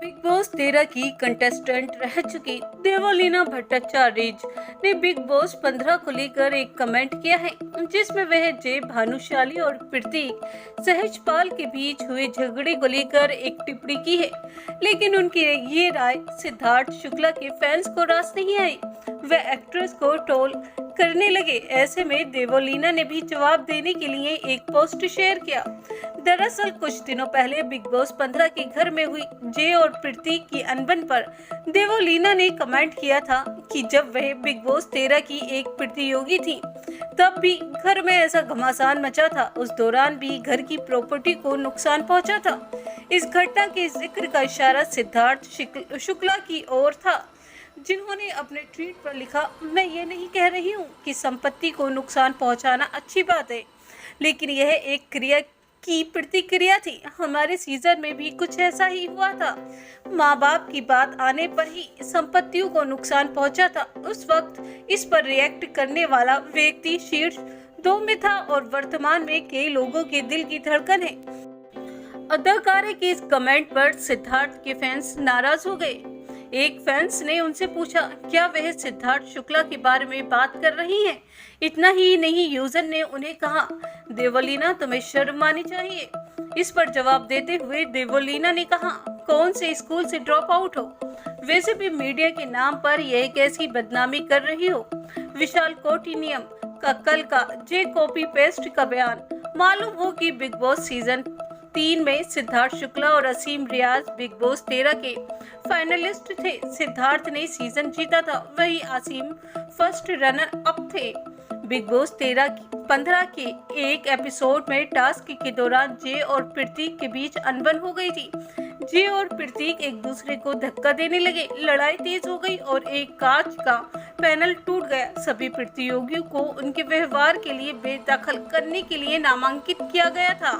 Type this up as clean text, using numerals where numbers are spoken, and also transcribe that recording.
Big boss 13 की contestant रह चुकी देवोलीना भट्टाचार्य ने बिग बॉस 15 को लेकर एक कमेंट किया है, जिसमें वह जय भानुशाली और प्रतीक सहजपाल के बीच हुए झगड़े को लेकर एक टिप्पणी की है। लेकिन उनकी ये राय सिद्धार्थ शुक्ला के फैंस को रास नहीं आई। वह एक्ट्रेस को ट्रोल करने लगे। ऐसे में देवोलीना ने भी जवाब देने के लिए एक पोस्ट शेयर किया। दरअसल कुछ दिनों पहले बिग बॉस 15 के घर में हुई जय और प्रतीक की अनबन पर देवोलीना ने कमेंट किया था कि जब वह बिग बॉस 13 की एक प्रतियोगी थी तब भी घर में ऐसा घमासान मचा था। उस दौरान भी घर की प्रॉपर्टी को नुकसान पहुंचा था। इस घटना के जिक्र का इशारा सिद्धार्थ शुक्ला की ओर था, जिन्होंने अपने ट्वीट पर लिखा, मैं ये नहीं कह रही हूँ कि संपत्ति को नुकसान पहुंचाना अच्छी बात है, लेकिन यह एक क्रिया की प्रतिक्रिया थी। हमारे सीजन में भी कुछ ऐसा ही हुआ था। माँ बाप की बात आने पर ही संपत्तियों को नुकसान पहुंचा था। उस वक्त इस पर रिएक्ट करने वाला व्यक्ति शीर्ष 2 में था और वर्तमान में कई लोगों के दिल की धड़कन है। अदाकारा के इस कमेंट पर सिद्धार्थ के फैंस नाराज हो गए। एक फैंस ने उनसे पूछा, क्या वह सिद्धार्थ शुक्ला के बारे में बात कर रही हैं? इतना ही नहीं, यूजर ने उन्हें कहा, देवोलीना तुम्हें शर्म आनी चाहिए। इस पर जवाब देते हुए देवोलीना ने कहा, कौन से स्कूल से ड्रॉप आउट हो? वैसे भी मीडिया के नाम पर यह कैसी बदनामी कर रही हो? विशाल कौटिन्यम का कल का जे कॉपी पेस्ट का बयान। मालूम हो कि बिग बॉस सीजन 3 में सिद्धार्थ शुक्ला और असीम रियाज बिग बॉस 13 के फाइनलिस्ट थे। सिद्धार्थ ने सीजन जीता था, वही असीम फर्स्ट रनर अप थे। बिग बॉस 15 के एक एपिसोड में टास्क के दौरान जय और प्रतीक के बीच अनबन हो गई थी। जय और प्रतीक एक दूसरे को धक्का देने लगे। लड़ाई तेज हो गई और एक कांच का पैनल टूट गया। सभी प्रतियोगियों को उनके व्यवहार के लिए बेदखल करने के लिए नामांकित किया गया था।